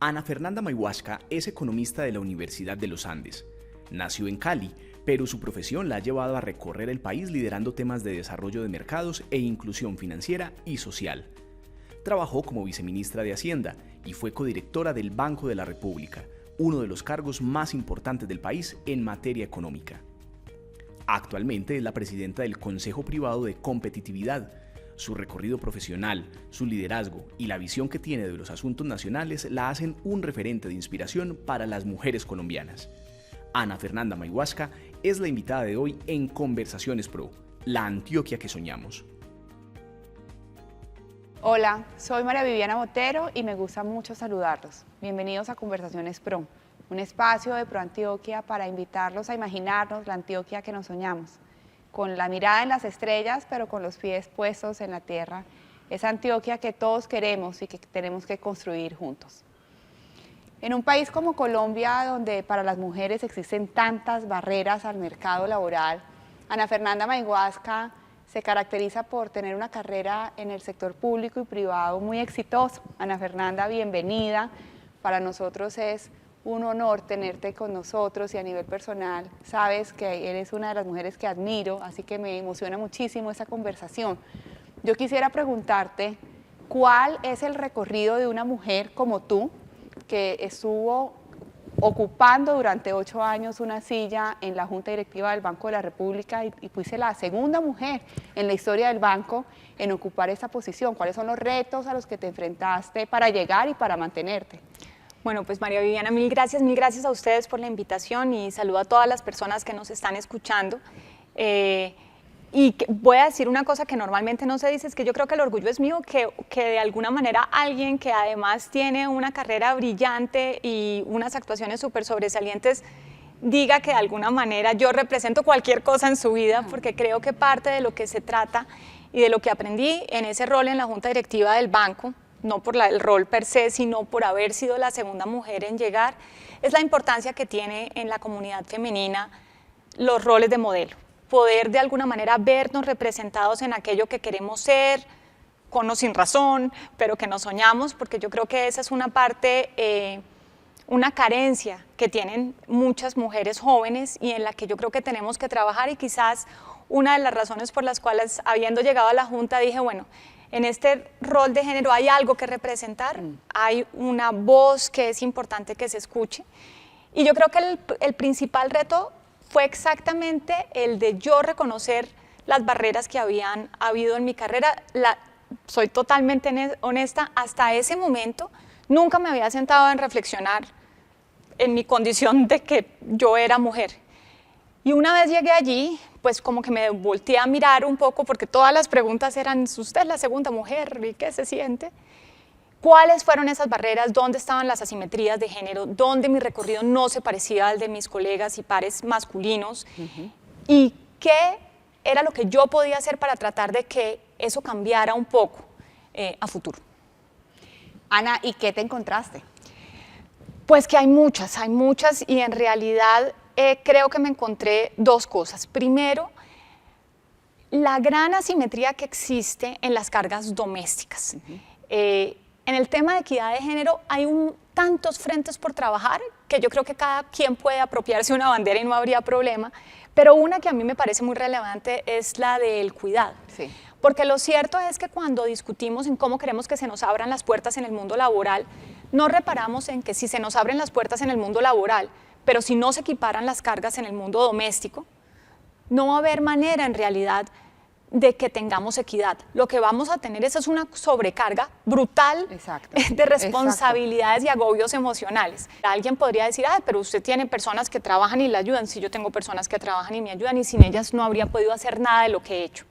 Ana Fernanda Mayhuasca es economista de la Universidad de los Andes. Nació en Cali, pero su profesión la ha llevado a recorrer el país liderando temas de desarrollo de mercados e inclusión financiera y social. Trabajó como viceministra de Hacienda y fue codirectora del Banco de la República, uno de los cargos más importantes del país en materia económica. Actualmente es la presidenta del Consejo Privado de Competitividad. Su recorrido profesional, su liderazgo y la visión que tiene de los asuntos nacionales la hacen un referente de inspiración para las mujeres colombiana. Ana Fernanda Mayhuasca es la invitada de hoy en Conversaciones Pro, la Antioquia que soñamos. Hola, soy María Viviana Botero y me gusta mucho saludarlos. Bienvenidos a Conversaciones Pro, un espacio de Pro Antioquia para invitarlos a imaginarnos la Antioquia que nos soñamos, con la mirada en las estrellas, pero con los pies puestos en la tierra, esa Antioquia que todos queremos y que tenemos que construir juntos. En un país como Colombia, donde para las mujeres existen tantas barreras al mercado laboral, Ana Fernanda Mayhuasca se caracteriza por tener una carrera en el sector público y privado muy exitoso. Ana Fernanda, bienvenida. Para nosotros es un honor tenerte con nosotros y a nivel personal sabes que eres una de las mujeres que admiro, así que me emociona muchísimo esta conversación. Yo quisiera preguntarte, ¿cuál es el recorrido de una mujer como tú que estuvo ocupando durante 8 años una silla en la Junta Directiva del Banco de la República y fuiste la segunda mujer en la historia del banco en ocupar esa posición? ¿Cuáles son los retos a los que te enfrentaste para llegar y para mantenerte? Bueno, pues María Viviana, mil gracias a ustedes por la invitación y saludo a todas las personas que nos están escuchando. Voy a decir una cosa que normalmente no se dice, es que yo creo que el orgullo es mío, que de alguna manera alguien que además tiene una carrera brillante y unas actuaciones súper sobresalientes, diga que de alguna manera yo represento cualquier cosa en su vida, porque creo que parte de lo que se trata y de lo que aprendí en ese rol en la Junta Directiva del banco, no por el rol per se, sino por haber sido la segunda mujer en llegar, es la importancia que tiene en la comunidad femenina los roles de modelo. Poder de alguna manera vernos representados en aquello que queremos ser, con o sin razón, pero que nos soñamos, porque yo creo que esa es una parte, una carencia que tienen muchas mujeres jóvenes y en la que yo creo que tenemos que trabajar, y quizás una de las razones por las cuales, habiendo llegado a la Junta, dije, bueno, en este rol de género hay algo que representar, hay una voz que es importante que se escuche, y yo creo que el principal reto fue exactamente el de yo reconocer las barreras que habían habido en mi carrera. Soy totalmente honesta, hasta ese momento nunca me había sentado en reflexionar en mi condición de que yo era mujer. Y una vez llegué allí, pues como que me volteé a mirar un poco, porque todas las preguntas eran, ¿usted es la segunda mujer? ¿Y qué se siente? ¿Cuáles fueron esas barreras? ¿Dónde estaban las asimetrías de género? ¿Dónde mi recorrido no se parecía al de mis colegas y pares masculinos? ¿Y qué era lo que yo podía hacer para tratar de que eso cambiara un poco a futuro? Ana, ¿y qué te encontraste? Pues que hay muchas, y en realidad creo que me encontré dos cosas. Primero, la gran asimetría que existe en las cargas domésticas. En el tema de equidad de género hay tantos frentes por trabajar que yo creo que cada quien puede apropiarse una bandera y no habría problema, pero una que a mí me parece muy relevante es la del cuidado. Sí. Porque lo cierto es que cuando discutimos en cómo queremos que se nos abran las puertas en el mundo laboral, no reparamos en que si se nos abren las puertas en el mundo laboral, pero si no se equiparan las cargas en el mundo doméstico, no va a haber manera en realidad de que tengamos equidad. Lo que vamos a tener es una sobrecarga brutal de responsabilidades y agobios emocionales. Alguien podría decir, pero usted tiene personas que trabajan y le ayudan. Sí, yo tengo personas que trabajan y me ayudan y sin ellas no habría podido hacer nada de lo que he hecho.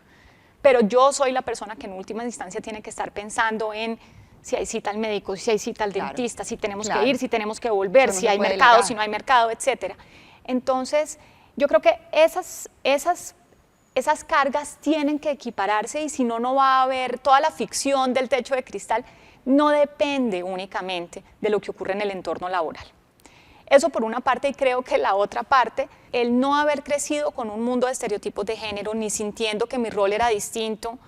Pero yo soy la persona que en última instancia tiene que estar pensando en si hay cita al médico, si hay cita al dentista, si tenemos que ir, si tenemos que volver, si hay mercado, si no hay mercado, etc. Entonces, yo creo que esas cargas tienen que equipararse, y si no, no va a haber toda la ficción del techo de cristal. No depende únicamente de lo que ocurre en el entorno laboral. Eso por una parte, y creo que la otra parte, el no haber crecido con un mundo de estereotipos de género, ni sintiendo que mi rol era distinto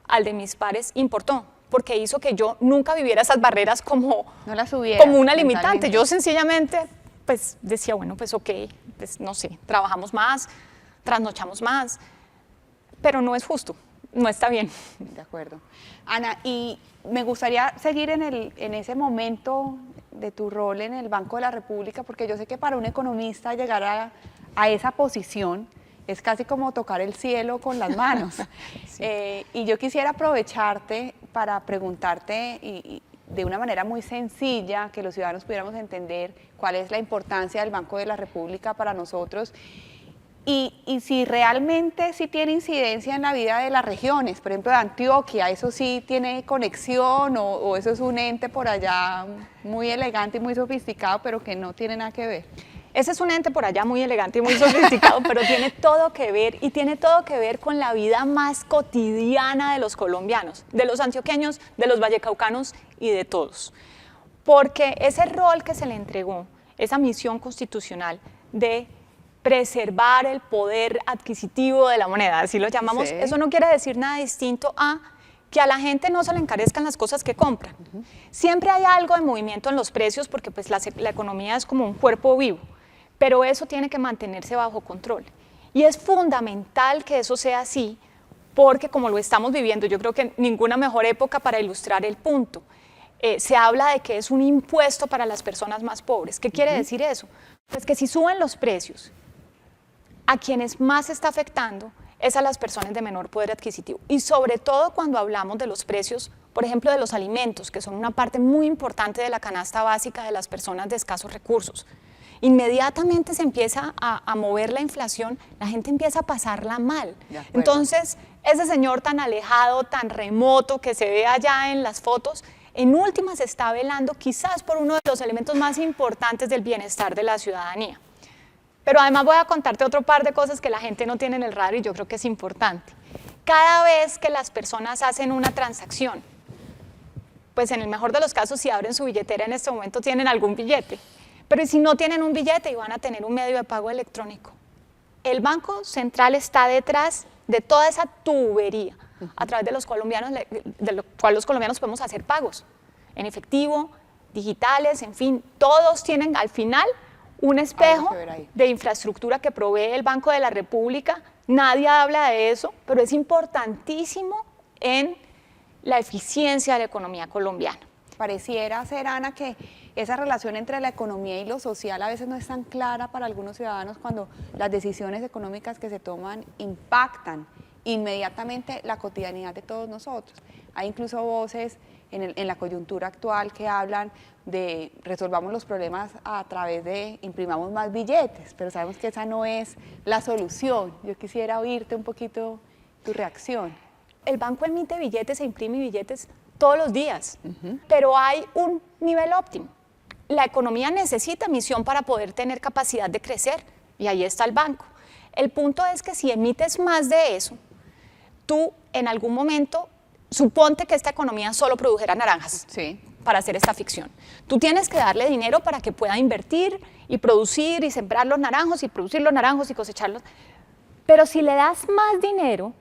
al de mis pares, importó. porque hizo que yo nunca viviera esas barreras como, No las hubiera, como una limitante. mentalmente. Yo sencillamente pues decía, bueno, pues ok, pues no sé, trabajamos más, trasnochamos más, pero no es justo, no está bien. De acuerdo. Ana, y me gustaría seguir en ese momento de tu rol en el Banco de la República, porque yo sé que para un economista llegar a esa posición es casi como tocar el cielo con las manos. Sí. Y yo quisiera aprovecharte para preguntarte y de una manera muy sencilla, que los ciudadanos pudiéramos entender cuál es la importancia del Banco de la República para nosotros y si realmente sí tiene incidencia en la vida de las regiones, por ejemplo de Antioquia, eso sí tiene conexión o eso es un ente por allá muy elegante y muy sofisticado, pero que no tiene nada que ver. Ese es un ente por allá muy elegante y muy sofisticado, pero tiene todo que ver y tiene todo que ver con la vida más cotidiana de los colombianos, de los antioqueños, de los vallecaucanos y de todos. Porque ese rol que se le entregó, esa misión constitucional de preservar el poder adquisitivo de la moneda, así lo llamamos, Sí. eso no quiere decir nada distinto a que a la gente no se le encarezcan las cosas que compran. Siempre hay algo de movimiento en los precios porque pues la economía es como un cuerpo vivo, pero eso tiene que mantenerse bajo control. Y es fundamental que eso sea así, porque como lo estamos viviendo, yo creo que ninguna mejor época para ilustrar el punto. Se habla de que es un impuesto para las personas más pobres. ¿Qué quiere decir eso? Pues que si suben los precios, a quienes más está afectando es a las personas de menor poder adquisitivo. Y sobre todo cuando hablamos de los precios, por ejemplo, de los alimentos, que son una parte muy importante de la canasta básica de las personas de escasos recursos. Inmediatamente se empieza a mover la inflación, la gente empieza a pasarla mal. Entonces, ese señor tan alejado, tan remoto que se ve allá en las fotos, en últimas se está velando quizás por uno de los elementos más importantes del bienestar de la ciudadanía. Pero además voy a contarte otro par de cosas que la gente no tiene en el radar y yo creo que es importante. Cada vez que las personas hacen una transacción, pues en el mejor de los casos, si abren su billetera en este momento tienen algún billete. Pero si no tienen un billete y van a tener un medio de pago electrónico, el Banco Central está detrás de toda esa tubería a través de los colombianos podemos hacer pagos en efectivo, digitales, en fin, todos tienen al final un espejo de infraestructura que provee el Banco de la República. Nadie habla de eso, pero es importantísimo en la eficiencia de la economía colombiana. Pareciera ser, Ana, que esa relación entre la economía y lo social a veces no es tan clara para algunos ciudadanos cuando las decisiones económicas que se toman impactan inmediatamente la cotidianidad de todos nosotros. Hay incluso voces en la coyuntura actual que hablan de resolvamos los problemas a través de imprimamos más billetes, pero sabemos que esa no es la solución. Yo quisiera oírte un poquito tu reacción. El banco emite billetes e imprime billetes todos los días, pero hay un nivel óptimo. La economía necesita emisión para poder tener capacidad de crecer y ahí está el banco. El punto es que si emites más de eso, tú en algún momento, suponte que esta economía solo produjera naranjas para hacer esta ficción. Tú tienes que darle dinero para que pueda invertir y producir y sembrar los naranjos y producir los naranjos y cosecharlos. Pero si le das más dinero,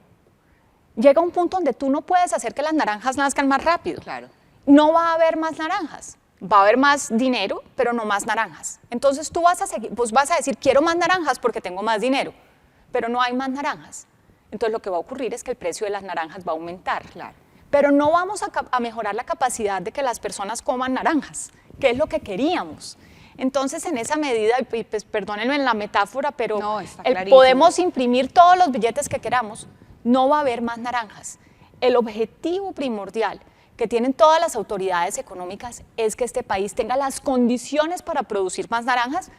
llega un punto donde tú no puedes hacer que las naranjas nazcan más rápido. Claro. No va a haber más naranjas. Va a haber más dinero, pero no más naranjas. Entonces tú vas a decir, quiero más naranjas porque tengo más dinero, pero no hay más naranjas. Entonces lo que va a ocurrir es que el precio de las naranjas va a aumentar. Claro. Pero no vamos a mejorar la capacidad de que las personas coman naranjas, que es lo que queríamos. Entonces, en esa medida, y pues perdónenme en la metáfora, pero podemos imprimir todos los billetes que queramos, no va a haber más naranjas. El objetivo primordial que tienen todas las autoridades económicas es que este país tenga las condiciones para producir más naranjas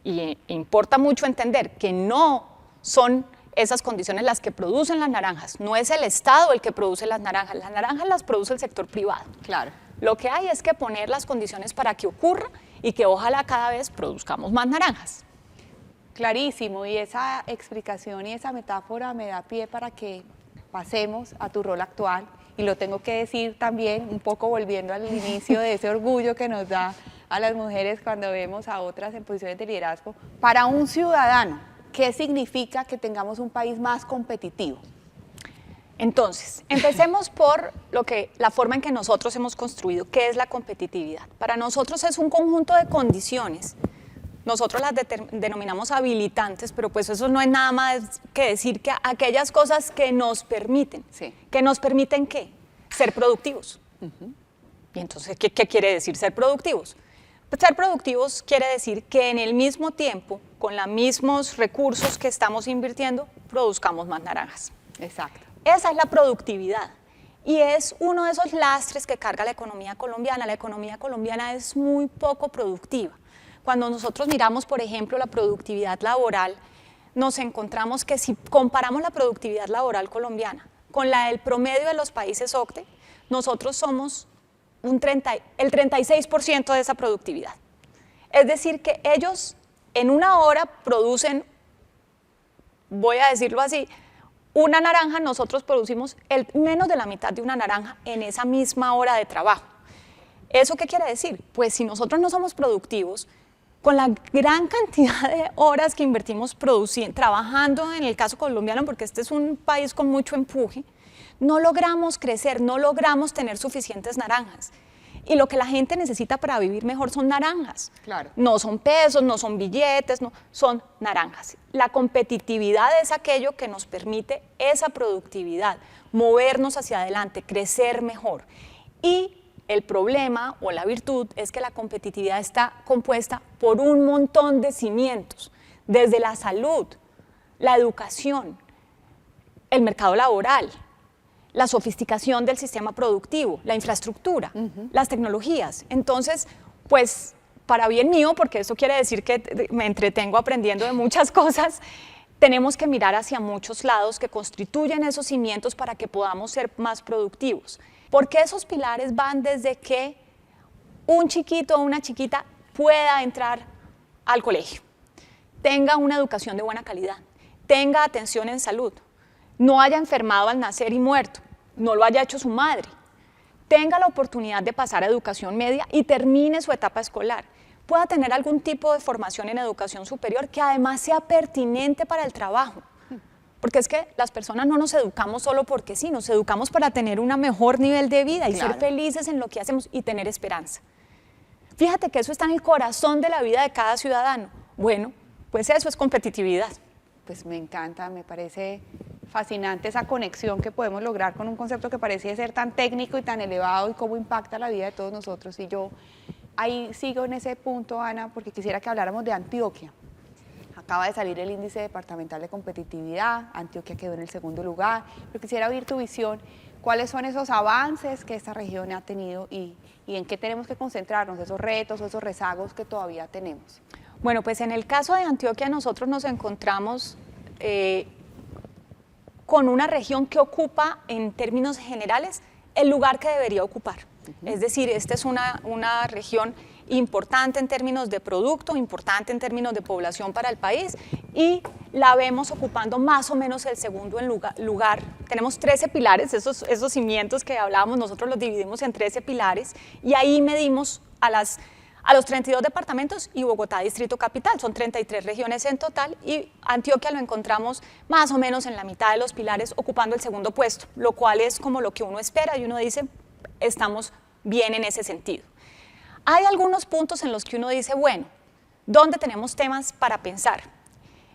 y importa mucho entender que no son esas condiciones las que producen las naranjas, no es el Estado el que produce las naranjas las produce el sector privado. Claro. Lo que hay es que poner las condiciones para que ocurra y que ojalá cada vez produzcamos más naranjas. Clarísimo, y esa explicación y esa metáfora me da pie para que pasemos a tu rol actual, y lo tengo que decir también, un poco volviendo al inicio de ese orgullo que nos da a las mujeres cuando vemos a otras en posiciones de liderazgo. Para un ciudadano, ¿qué significa que tengamos un país más competitivo? Entonces, empecemos por la forma en que nosotros hemos construido, ¿qué es la competitividad? Para nosotros es un conjunto de condiciones. Nosotros las denominamos habilitantes, pero pues eso no es nada más que decir que aquellas cosas que nos permiten. Sí. ¿Que nos permiten qué? Ser productivos. Y entonces, ¿qué quiere decir ser productivos? Pues ser productivos quiere decir que en el mismo tiempo, con los mismos recursos que estamos invirtiendo, produzcamos más naranjas. Exacto. Esa es la productividad y es uno de esos lastres que carga la economía colombiana. La economía colombiana es muy poco productiva. Cuando nosotros miramos, por ejemplo, la productividad laboral, nos encontramos que si comparamos la productividad laboral colombiana con la del promedio de los países OCDE, nosotros somos el 36% de esa productividad. Es decir, que ellos en una hora producen, voy a decirlo así, una naranja, nosotros producimos menos de la mitad de una naranja en esa misma hora de trabajo. ¿Eso qué quiere decir? Pues si nosotros no somos productivos, con la gran cantidad de horas que invertimos trabajando en el caso colombiano, porque este es un país con mucho empuje, no logramos crecer, no logramos tener suficientes naranjas. Y lo que la gente necesita para vivir mejor son naranjas. Claro. No son pesos, no son billetes, no, son naranjas. La competitividad es aquello que nos permite esa productividad, movernos hacia adelante, crecer mejor. Y el problema o la virtud es que la competitividad está compuesta por un montón de cimientos, desde la salud, la educación, el mercado laboral, la sofisticación del sistema productivo, la infraestructura, las tecnologías. Entonces, pues, para bien mío, porque eso quiere decir que me entretengo aprendiendo de muchas cosas, tenemos que mirar hacia muchos lados que constituyen esos cimientos para que podamos ser más productivos. Porque esos pilares van desde que un chiquito o una chiquita pueda entrar al colegio, tenga una educación de buena calidad, tenga atención en salud, no haya enfermado al nacer y muerto, no lo haya hecho su madre, tenga la oportunidad de pasar a educación media y termine su etapa escolar, pueda tener algún tipo de formación en educación superior que además sea pertinente para el trabajo. Porque es que las personas no nos educamos solo porque sí, nos educamos para tener un mejor nivel de vida y ser felices en lo que hacemos y tener esperanza. Fíjate que eso está en el corazón de la vida de cada ciudadano. Bueno, pues eso es competitividad. Pues me encanta, me parece fascinante esa conexión que podemos lograr con un concepto que parece ser tan técnico y tan elevado y cómo impacta la vida de todos nosotros. Y yo ahí sigo en ese punto, Ana, porque quisiera que habláramos de Antioquia. Acaba de salir el índice departamental de competitividad, Antioquia quedó en el segundo lugar, pero quisiera oír tu visión, cuáles son esos avances que esta región ha tenido y en qué tenemos que concentrarnos, esos retos o esos rezagos que todavía tenemos. Bueno, pues en el caso de Antioquia nosotros nos encontramos con una región que ocupa en términos generales el lugar que debería ocupar. Es decir, esta es una región importante en términos de producto, importante en términos de población para el país y la vemos ocupando más o menos el segundo lugar. Tenemos 13 pilares, esos cimientos que hablábamos, nosotros los dividimos en 13 pilares y ahí medimos a los 32 departamentos y Bogotá Distrito Capital, son 33 regiones en total y Antioquia lo encontramos más o menos en la mitad de los pilares ocupando el segundo puesto, lo cual es como lo que uno espera y uno dice, estamos bien en ese sentido. Hay algunos puntos en los que uno dice, bueno, ¿dónde tenemos temas para pensar?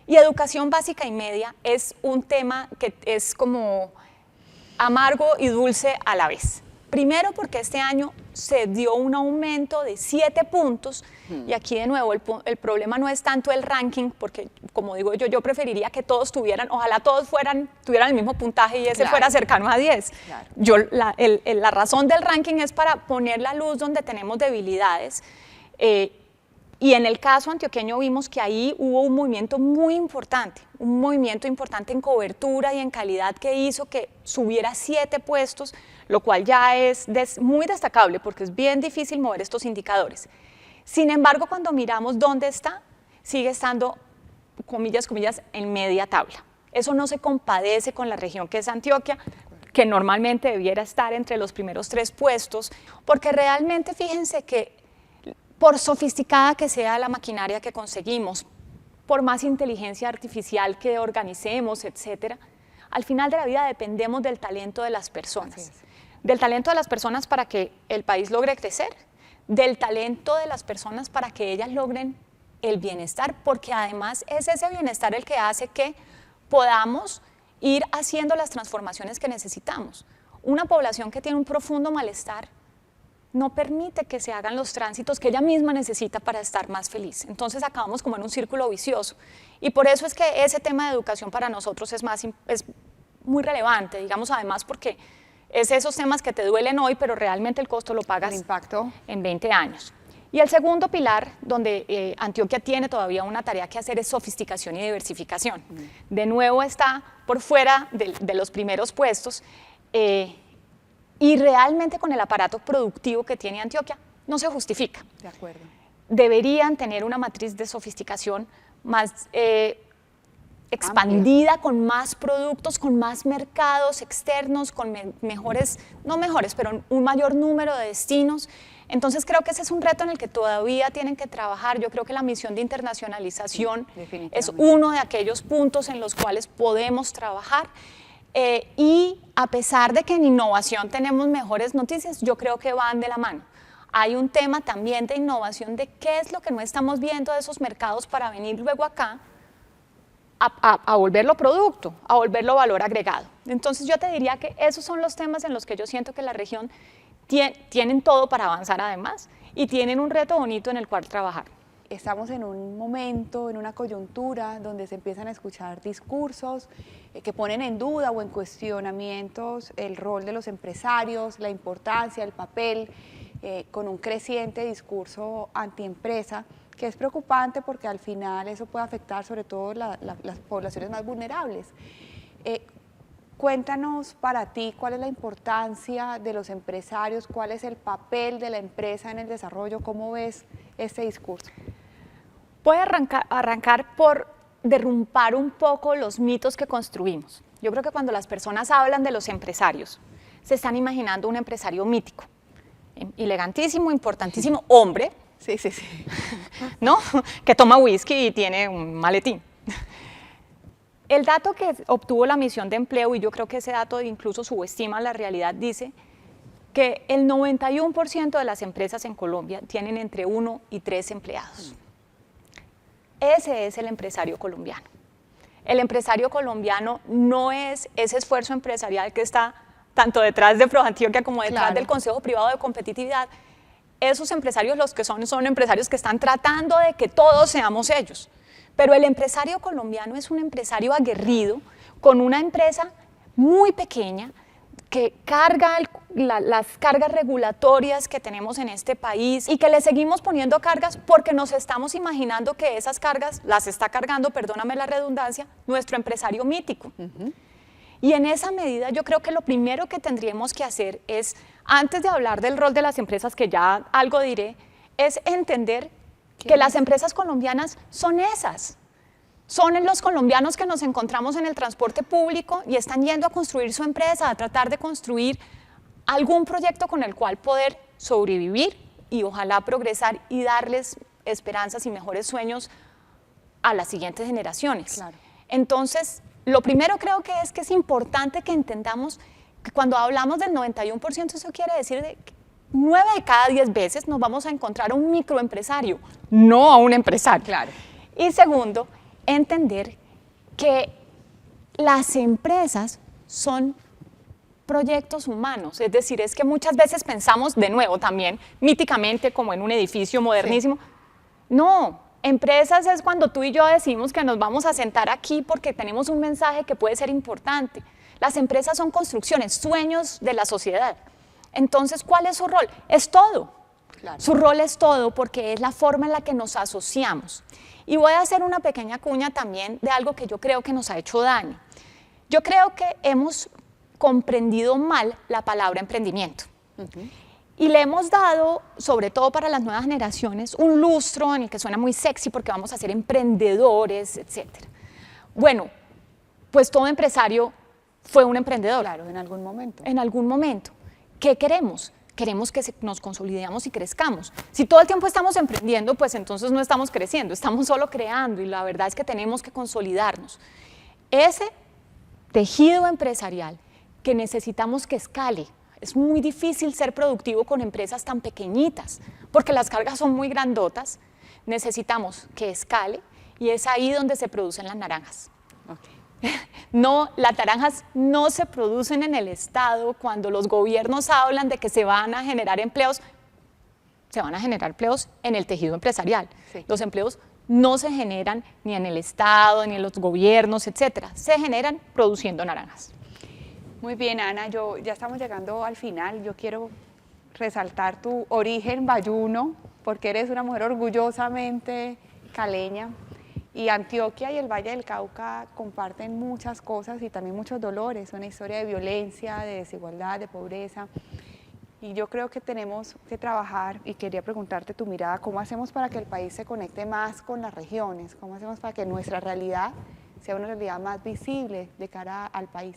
Y educación básica y media es un tema que es como amargo y dulce a la vez. Primero porque este año se dio un aumento de 7 puntos y aquí de nuevo el problema no es tanto el ranking, porque como digo yo preferiría que todos ojalá todos tuvieran el mismo puntaje y ese fuera cercano a 10. Claro. La razón del ranking es para poner la luz donde tenemos debilidades y en el caso antioqueño vimos que ahí hubo un movimiento importante en cobertura y en calidad que hizo que subiera 7 puestos, lo cual ya es muy destacable porque es bien difícil mover estos indicadores. Sin embargo, cuando miramos dónde está, sigue estando, comillas, en media tabla. Eso no se compadece con la región que es Antioquia, que normalmente debiera estar entre los primeros 3 puestos, porque realmente fíjense que por sofisticada que sea la maquinaria que conseguimos, por más inteligencia artificial que organicemos, etcétera, al final de la vida dependemos del talento de las personas. Del talento de las personas para que el país logre crecer, del talento de las personas para que ellas logren el bienestar, porque además es ese bienestar el que hace que podamos ir haciendo las transformaciones que necesitamos. Una población que tiene un profundo malestar no permite que se hagan los tránsitos que ella misma necesita para estar más feliz. Entonces acabamos como en un círculo vicioso. Y por eso es que ese tema de educación para nosotros es muy relevante, digamos, además porque es esos temas que te duelen hoy, pero realmente el costo lo pagas en 20 años. Y el segundo pilar, donde Antioquia tiene todavía una tarea que hacer, es sofisticación y diversificación. De nuevo está por fuera de los primeros puestos, y realmente con el aparato productivo que tiene Antioquia no se justifica. De acuerdo. Deberían tener una matriz de sofisticación más expandida, con más productos, con más mercados externos, con pero un mayor número de destinos. Entonces creo que ese es un reto en el que todavía tienen que trabajar. Yo creo que la misión de internacionalización es uno de aquellos puntos en los cuales podemos trabajar. Y a pesar de que en innovación tenemos mejores noticias, yo creo que van de la mano. Hay un tema también de innovación de qué es lo que no estamos viendo de esos mercados para venir luego acá a volverlo producto, a volverlo valor agregado. Entonces yo te diría que esos son los temas en los que yo siento que la región tienen todo para avanzar además y tienen un reto bonito en el cual trabajar. Estamos en un momento, en una coyuntura donde se empiezan a escuchar discursos que ponen en duda o en cuestionamientos el rol de los empresarios, la importancia, el papel, con un creciente discurso antiempresa, que es preocupante porque al final eso puede afectar sobre todo las poblaciones más vulnerables. Cuéntanos para ti cuál es la importancia de los empresarios, cuál es el papel de la empresa en el desarrollo, ¿cómo ves este discurso? Voy a arrancar por derrumbar un poco los mitos que construimos. Yo creo que cuando las personas hablan de los empresarios, se están imaginando un empresario mítico, elegantísimo, importantísimo, hombre, sí. ¿no? Que toma whisky y tiene un maletín. El dato que obtuvo la misión de empleo, y yo creo que ese dato incluso subestima la realidad, dice que el 91% de las empresas en Colombia tienen entre 1 y 3 empleados. Ese es el empresario colombiano. El empresario colombiano no es ese esfuerzo empresarial que está tanto detrás de ProAntioquia como detrás del Consejo Privado de Competitividad. Esos empresarios los que son empresarios que están tratando de que todos seamos ellos. Pero el empresario colombiano es un empresario aguerrido, con una empresa muy pequeña, que carga las cargas regulatorias que tenemos en este país y que le seguimos poniendo cargas porque nos estamos imaginando que esas cargas las está cargando, perdóname la redundancia, nuestro empresario mítico. Y en esa medida yo creo que lo primero que tendríamos que hacer es, antes de hablar del rol de las empresas, que ya algo diré, es entender que las empresas colombianas son esas. Son los colombianos que nos encontramos en el transporte público y están yendo a construir su empresa, a tratar de construir algún proyecto con el cual poder sobrevivir y ojalá progresar y darles esperanzas y mejores sueños a las siguientes generaciones. Claro. Entonces, lo primero creo que es importante que entendamos que cuando hablamos del 91%, eso quiere decir que 9 de cada 10 veces nos vamos a encontrar a un microempresario, no a un empresario. Claro. Y segundo, entender que las empresas son proyectos humanos, es decir, es que muchas veces pensamos, de nuevo también, míticamente como en un edificio modernísimo. Sí. No, empresas es cuando tú y yo decimos que nos vamos a sentar aquí porque tenemos un mensaje que puede ser importante. Las empresas son construcciones, sueños de la sociedad. Entonces, ¿cuál es su rol? Es todo. Claro. Su rol es todo porque es la forma en la que nos asociamos. Y voy a hacer una pequeña cuña también de algo que yo creo que nos ha hecho daño. Yo creo que hemos comprendido mal la palabra emprendimiento. Y le hemos dado, sobre todo para las nuevas generaciones, un lustro en el que suena muy sexy porque vamos a ser emprendedores, etc. Bueno, pues todo empresario fue un emprendedor. Claro, en algún momento. En algún momento. ¿Qué queremos? Queremos que nos consolidemos y crezcamos. Si todo el tiempo estamos emprendiendo, pues entonces no estamos creciendo, estamos solo creando y la verdad es que tenemos que consolidarnos. Ese tejido empresarial que necesitamos que escale. Es muy difícil ser productivo con empresas tan pequeñitas, porque las cargas son muy grandotas. Necesitamos que escale y es ahí donde se producen las naranjas. Okay. No, las naranjas no se producen en el Estado. Cuando los gobiernos hablan de que se van a generar empleos, se van a generar empleos en el tejido empresarial. Sí. Los empleos no se generan ni en el Estado, ni en los gobiernos, etcétera. Se generan produciendo naranjas. Muy bien, Ana, ya estamos llegando al final. Yo quiero resaltar tu origen bayuno, porque eres una mujer orgullosamente caleña. Y Antioquia y el Valle del Cauca comparten muchas cosas y también muchos dolores. Una historia de violencia, de desigualdad, de pobreza. Y yo creo que tenemos que trabajar, y quería preguntarte tu mirada, ¿cómo hacemos para que el país se conecte más con las regiones? ¿Cómo hacemos para que nuestra realidad sea una realidad más visible de cara al país?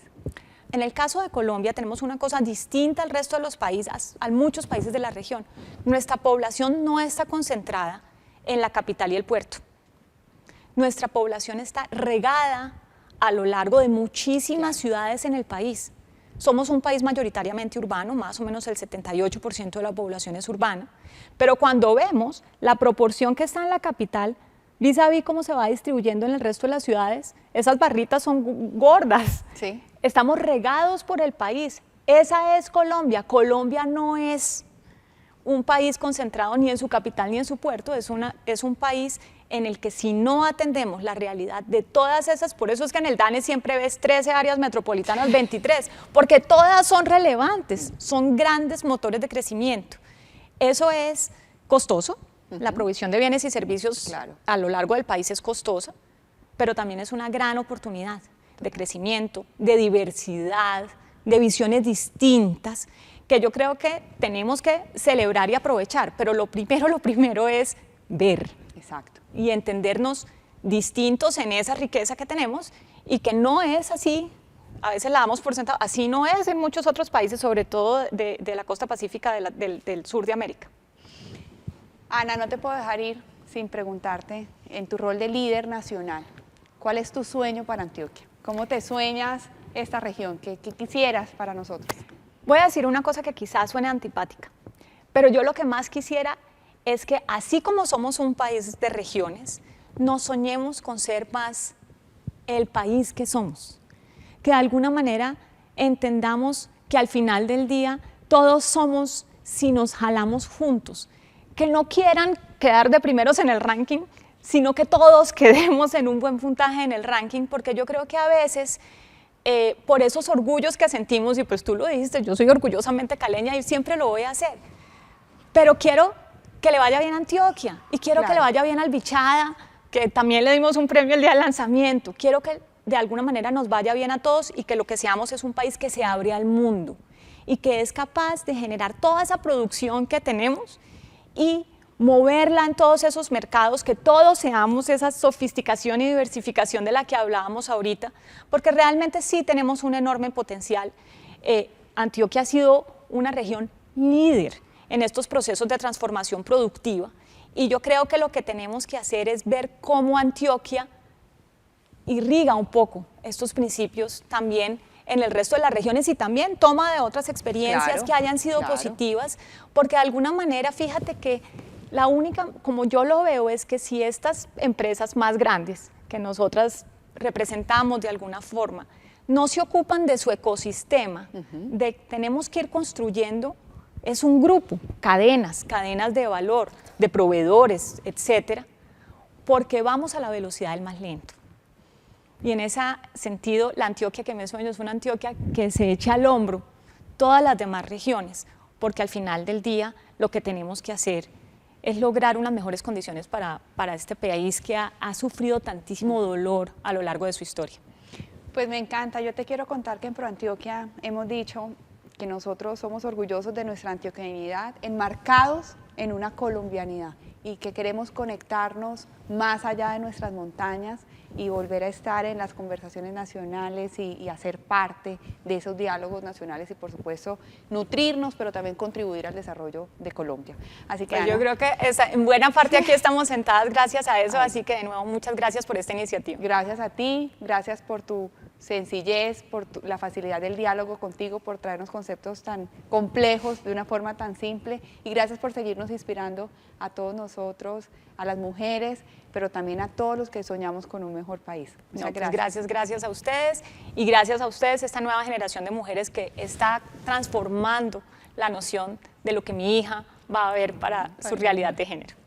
En el caso de Colombia tenemos una cosa distinta al resto de los países, a muchos países de la región. Nuestra población no está concentrada en la capital y el puerto. Nuestra población está regada a lo largo de muchísimas ciudades en el país. Somos un país mayoritariamente urbano, más o menos el 78% de la población es urbana, pero cuando vemos la proporción que está en la capital, vis-a-vis cómo se va distribuyendo en el resto de las ciudades, esas barritas son gordas. Sí. Estamos regados por el país. Esa es Colombia. Colombia no es un país concentrado ni en su capital ni en su puerto, es un país en el que si no atendemos la realidad de todas esas, por eso es que en el DANE siempre ves 13 áreas metropolitanas, 23, porque todas son relevantes, son grandes motores de crecimiento. Eso es costoso, la provisión de bienes y servicios a lo largo del país es costosa, pero también es una gran oportunidad de crecimiento, de diversidad, de visiones distintas, que yo creo que tenemos que celebrar y aprovechar, pero lo primero es ver. Exacto. Y entendernos distintos en esa riqueza que tenemos y que no es así, a veces la damos por sentado, así no es en muchos otros países, sobre todo de la costa pacífica del sur de América. Ana, no te puedo dejar ir sin preguntarte, en tu rol de líder nacional, ¿cuál es tu sueño para Antioquia? ¿Cómo te sueñas esta región? ¿Qué quisieras para nosotros? Voy a decir una cosa que quizás suene antipática, pero yo lo que más quisiera es que así como somos un país de regiones, nos soñemos con ser más el país que somos, que de alguna manera entendamos que al final del día todos somos si nos jalamos juntos, que no quieran quedar de primeros en el ranking, sino que todos quedemos en un buen puntaje en el ranking, porque yo creo que a veces por esos orgullos que sentimos, y pues tú lo dijiste, yo soy orgullosamente caleña y siempre lo voy a hacer, pero quiero que le vaya bien a Antioquia y quiero que le vaya bien al Bichada, que también le dimos un premio el día del lanzamiento. Quiero que de alguna manera nos vaya bien a todos y que lo que seamos es un país que se abre al mundo y que es capaz de generar toda esa producción que tenemos y moverla en todos esos mercados, que todos seamos esa sofisticación y diversificación de la que hablábamos ahorita, porque realmente sí tenemos un enorme potencial. Antioquia ha sido una región líder en estos procesos de transformación productiva y yo creo que lo que tenemos que hacer es ver cómo Antioquia irriga un poco estos principios también en el resto de las regiones y también toma de otras experiencias que hayan sido positivas, porque de alguna manera fíjate que la única, como yo lo veo, es que si estas empresas más grandes que nosotras representamos de alguna forma no se ocupan de su ecosistema, tenemos que ir construyendo. Es un grupo, cadenas de valor, de proveedores, etcétera, porque vamos a la velocidad del más lento. Y en ese sentido, la Antioquia que me sueño es una Antioquia que se eche al hombro todas las demás regiones, porque al final del día lo que tenemos que hacer es lograr unas mejores condiciones para este país que ha sufrido tantísimo dolor a lo largo de su historia. Pues me encanta, yo te quiero contar que en ProAntioquia hemos dicho que nosotros somos orgullosos de nuestra antioqueñidad, enmarcados en una colombianidad y que queremos conectarnos más allá de nuestras montañas y volver a estar en las conversaciones nacionales y hacer parte de esos diálogos nacionales y por supuesto nutrirnos, pero también contribuir al desarrollo de Colombia. Así que pues yo creo que en buena parte aquí estamos sentadas gracias a eso, así que de nuevo muchas gracias por esta iniciativa. Gracias a ti, gracias por tu sencillez, por la facilidad del diálogo contigo, por traernos conceptos tan complejos de una forma tan simple, y gracias por seguirnos inspirando a todos nosotros, a las mujeres, pero también a todos los que soñamos con un mejor país. Muchas gracias. Gracias a ustedes, y gracias a ustedes, esta nueva generación de mujeres que está transformando la noción de lo que mi hija va a ver para su realidad de género.